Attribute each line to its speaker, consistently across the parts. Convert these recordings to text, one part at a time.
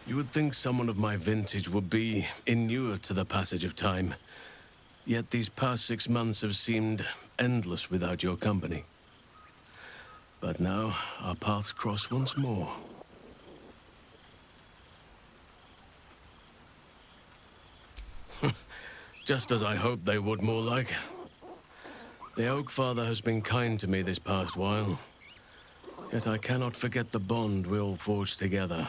Speaker 1: You would think someone of my vintage would be inured to the passage of time. Yet these past 6 months have seemed endless without your company. But now, our paths cross once more. Just as I hoped they would, more like. The Oak Father has been kind to me this past while. Yet I cannot forget the bond we all forged together.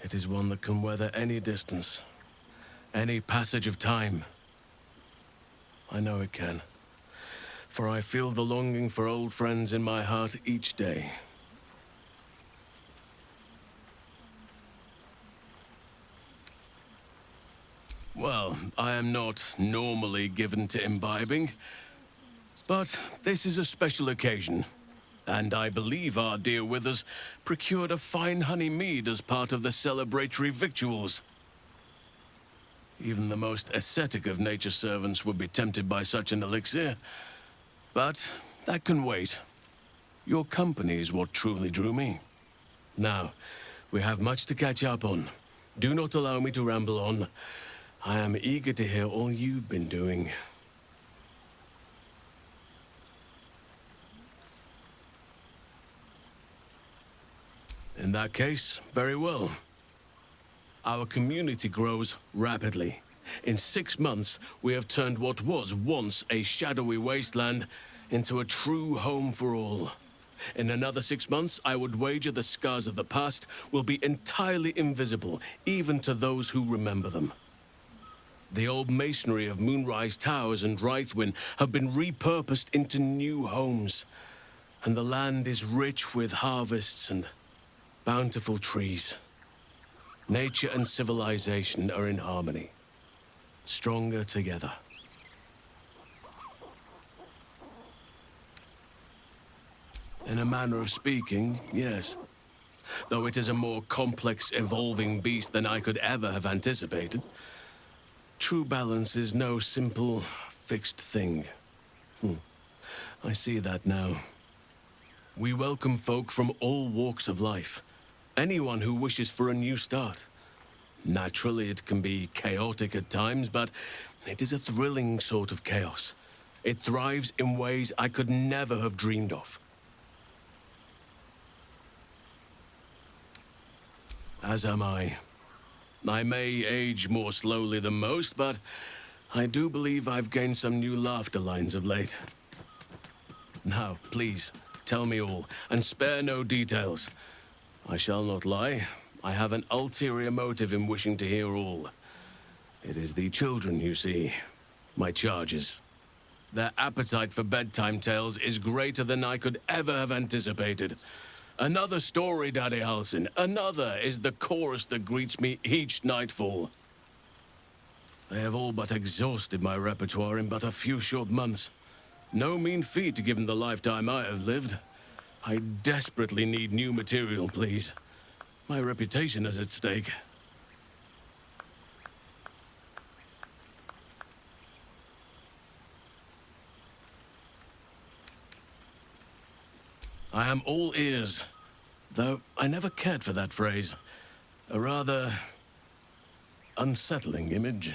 Speaker 1: It is one that can weather any distance, any passage of time. I know it can, for I feel the longing for old friends in my heart each day. Well, I am not normally given to imbibing, but this is a special occasion. And I believe our dear Withers procured a fine honey mead as part of the celebratory victuals. Even the most ascetic of nature's servants would be tempted by such an elixir. But that can wait. Your company is what truly drew me. Now, we have much to catch up on. Do not allow me to ramble on. I am eager to hear all you've been doing. In that case, very well. Our community grows rapidly. In 6 months, we have turned what was once a shadowy wasteland into a true home for all. In another 6 months, I would wager the scars of the past will be entirely invisible, even to those who remember them. The old masonry of Moonrise Towers and Rythwin have been repurposed into new homes, and the land is rich with harvests and bountiful trees. Nature and civilization are in harmony, stronger together. In a manner of speaking, yes. Though it is a more complex, evolving beast than I could ever have anticipated. True balance is no simple, fixed thing. I see that now. We welcome folk from all walks of life. Anyone who wishes for a new start. Naturally, it can be chaotic at times, but it is a thrilling sort of chaos. It thrives in ways I could never have dreamed of. As am I. I may age more slowly than most, but I do believe I've gained some new laughter lines of late. Now, please, tell me all, and spare no details. I shall not lie. I have an ulterior motive in wishing to hear all. It is the children, you see. My charges. Their appetite for bedtime tales is greater than I could ever have anticipated. Another story, Daddy Halsin. Another is the chorus that greets me each nightfall. They have all but exhausted my repertoire in but a few short months. No mean feat given the lifetime I have lived. I desperately need new material, please. My reputation is at stake. I am all ears, though I never cared for that phrase. A rather unsettling image.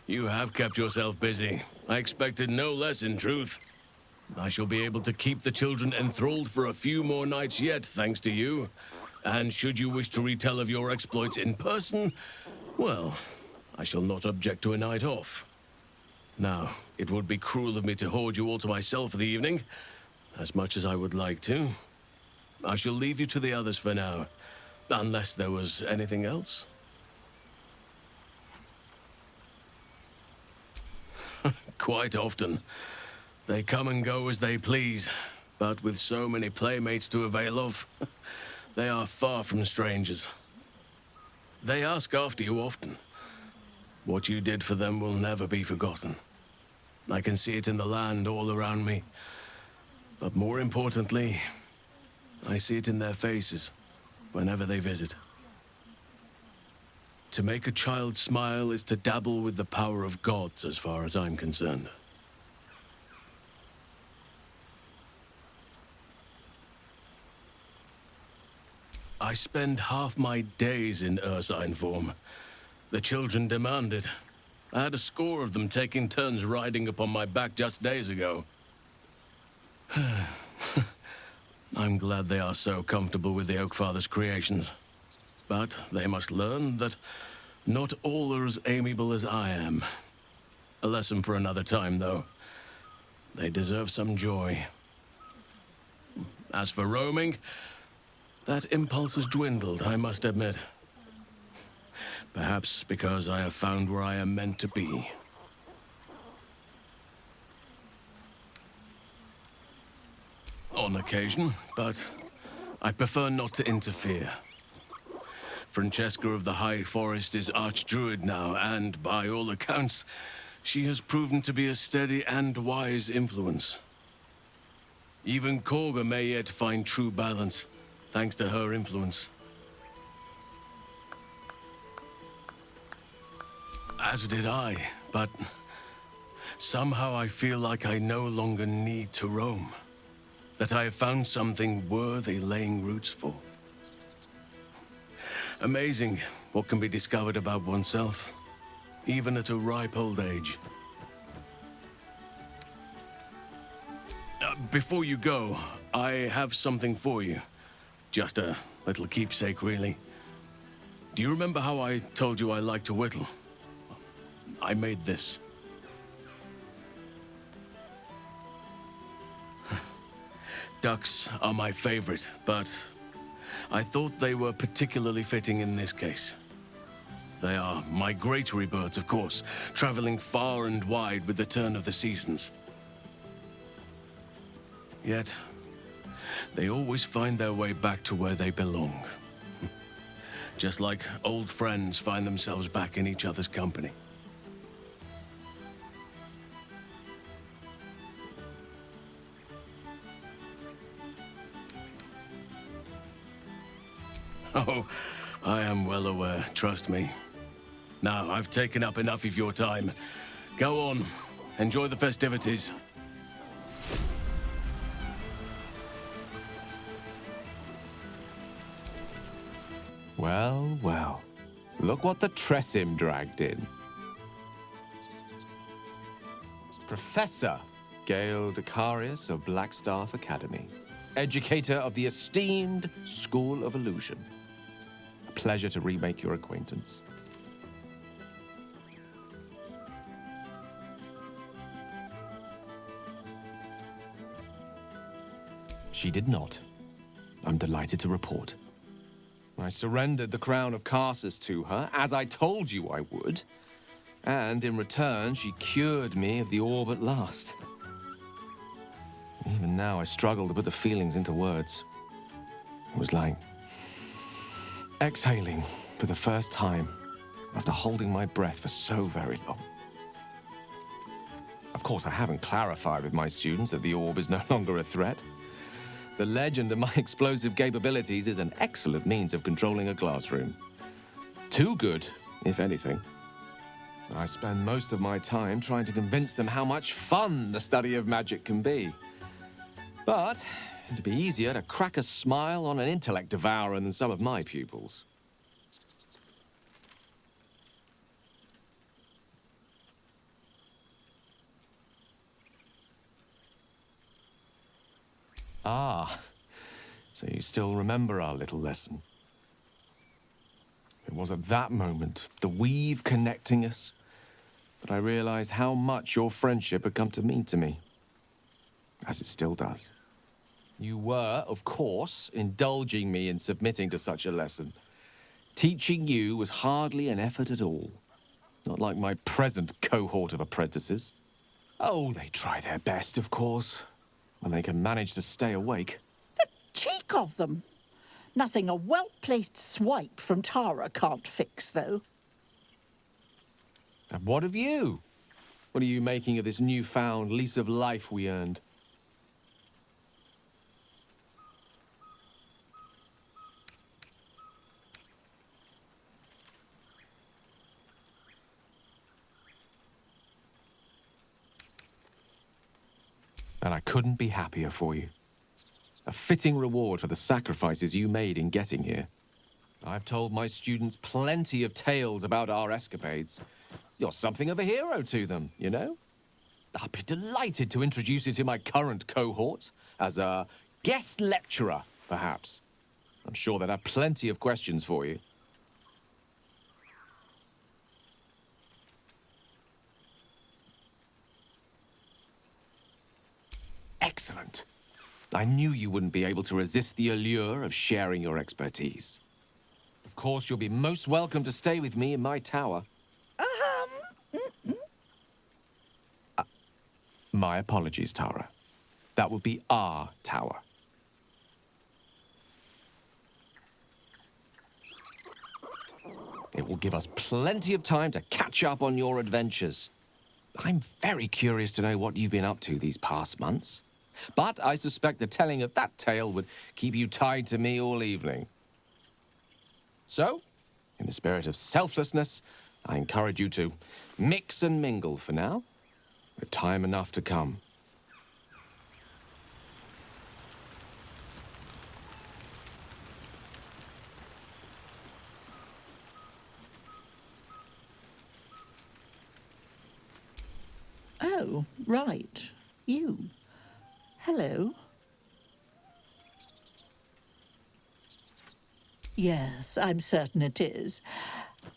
Speaker 1: You have kept yourself busy. I expected no less, in truth. I shall be able to keep the children enthralled for a few more nights yet, thanks to you. And should you wish to retell of your exploits in person, well, I shall not object to a night off. Now, it would be cruel of me to hoard you all to myself for the evening, as much as I would like to. I shall leave you to the others for now, unless there was anything else. Quite often. They come and go as they please, but with so many playmates to avail of, they are far from strangers. They ask after you often. What you did for them will never be forgotten. I can see it in the land all around me. But more importantly, I see it in their faces whenever they visit. To make a child smile is to dabble with the power of gods, as far as I'm concerned. I spend half my days in ursine form. The children demand it. I had a score of them taking turns riding upon my back just days ago. I'm glad they are so comfortable with the Oakfather's creations. But they must learn that not all are as amiable as I am. A lesson for another time, though. They deserve some joy. As for roaming, that impulse has dwindled, I must admit. Perhaps because I have found where I am meant to be. On occasion, but I prefer not to interfere. Francesca of the High Forest is Archdruid now, and by all accounts, she has proven to be a steady and wise influence. Even Korga may yet find true balance, thanks to her influence. As did I, but somehow I feel like I no longer need to roam. That I have found something worthy laying roots for. Amazing what can be discovered about oneself, even at a ripe old age. Before you go, I have something for you. Just a little keepsake, really. Do you remember how I told you I like to whittle? I made this. Ducks are my favorite, but I thought they were particularly fitting in this case. They are migratory birds, of course, traveling far and wide with the turn of the seasons. Yet, they always find their way back to where they belong. Just like old friends find themselves back in each other's company. Oh, I am well aware, trust me. Now, I've taken up enough of your time. Go on, enjoy the festivities.
Speaker 2: Well, well. Look what the Tressim dragged in. Professor Gale Decarius of Blackstaff Academy. Educator of the esteemed School of Illusion. A pleasure to remake your acquaintance. She did not. I'm delighted to report. I surrendered the crown of Carsus to her, as I told you I would. And in return, she cured me of the orb at last. Even now, I struggle to put the feelings into words. It was like exhaling for the first time after holding my breath for so very long. Of course, I haven't clarified with my students that the orb is no longer a threat. The legend of my explosive capabilities is an excellent means of controlling a classroom. Too good, if anything. I spend most of my time trying to convince them how much fun the study of magic can be. But it'd be easier to crack a smile on an intellect devourer than some of my pupils. Ah, so you still remember our little lesson. It was at that moment, the weave connecting us, that I realized how much your friendship had come to mean to me. As it still does. You were, of course, indulging me in submitting to such a lesson. Teaching you was hardly an effort at all. Not like my present cohort of apprentices. Oh, they try their best, of course, when they can manage to stay awake.
Speaker 3: The cheek of them! Nothing a well-placed swipe from Tara can't fix, though.
Speaker 2: And what of you? What are you making of this newfound lease of life we earned? and I couldn't be happier for you. A fitting reward for the sacrifices you made in getting here. I've told my students plenty of tales about our escapades. You're something of a hero to them, you know? I'd be delighted to introduce you to my current cohort as a guest lecturer, perhaps. I'm sure they'd have plenty of questions for you. Excellent. I knew you wouldn't be able to resist the allure of sharing your expertise. Of course, you'll be most welcome to stay with me in my tower. My apologies, Tara. That would be our tower. It will give us plenty of time to catch up on your adventures. I'm very curious to know what you've been up to these past months. But I suspect the telling of that tale would keep you tied to me all evening. So, in the spirit of selflessness, I encourage you to mix and mingle for now, with time enough to come.
Speaker 3: Oh, right. You. Hello. Yes, I'm certain it is.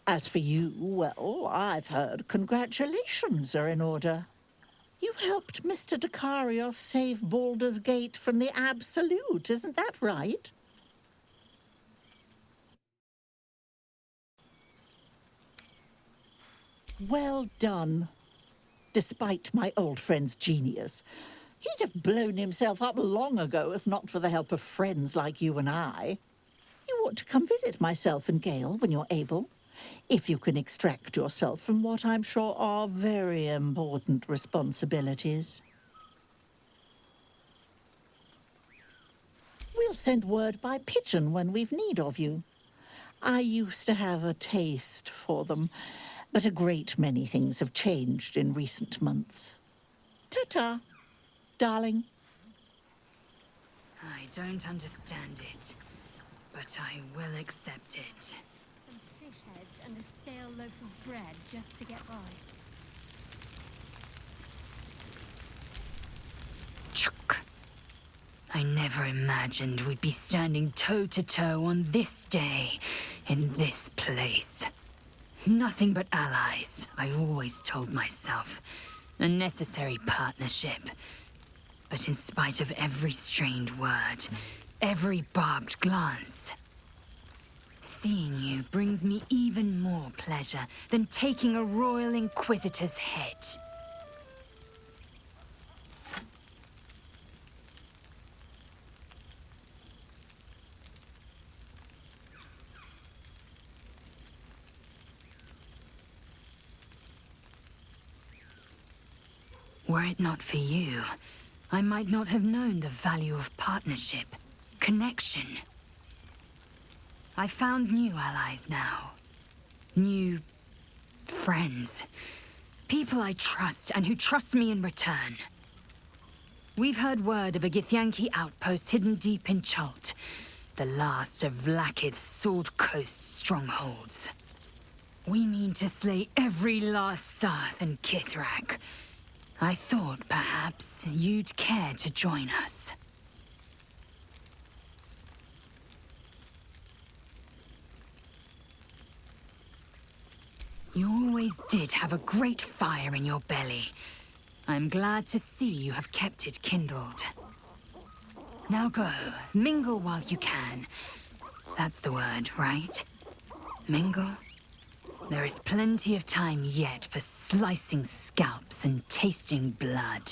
Speaker 3: As for you, well, I've heard congratulations are in order. You helped Mr. Dakarios save Baldur's Gate from the Absolute, isn't that right? Well done. Despite my old friend's genius, he'd have blown himself up long ago if not for the help of friends like you and I. You ought to come visit myself and Gale when you're able, if you can extract yourself from what I'm sure are very important responsibilities. We'll send word by pigeon when we've need of you. I used to have a taste for them, but a great many things have changed in recent months. Ta-ta, darling.
Speaker 4: I don't understand it, but I will accept it.
Speaker 5: Some fish heads and a stale loaf of bread just to get by.
Speaker 4: Chuk. I never imagined we'd be standing toe-to-toe on this day, in this place. Nothing but allies, I always told myself. A necessary partnership. But in spite of every strained word, every barbed glance, seeing you brings me even more pleasure than taking a royal inquisitor's head. Were it not for you, I might not have known the value of partnership, connection. I found new allies now. New friends. People I trust and who trust me in return. We've heard word of a Githyanki outpost hidden deep in Chult, the last of Vlaakith's Sword Coast strongholds. We mean to slay every last Sarth and Kithrak. I thought perhaps you'd care to join us. You always did have a great fire in your belly. I'm glad to see you have kept it kindled. Now go, mingle while you can. That's the word, right? Mingle? There is plenty of time yet for slicing scalps and tasting blood.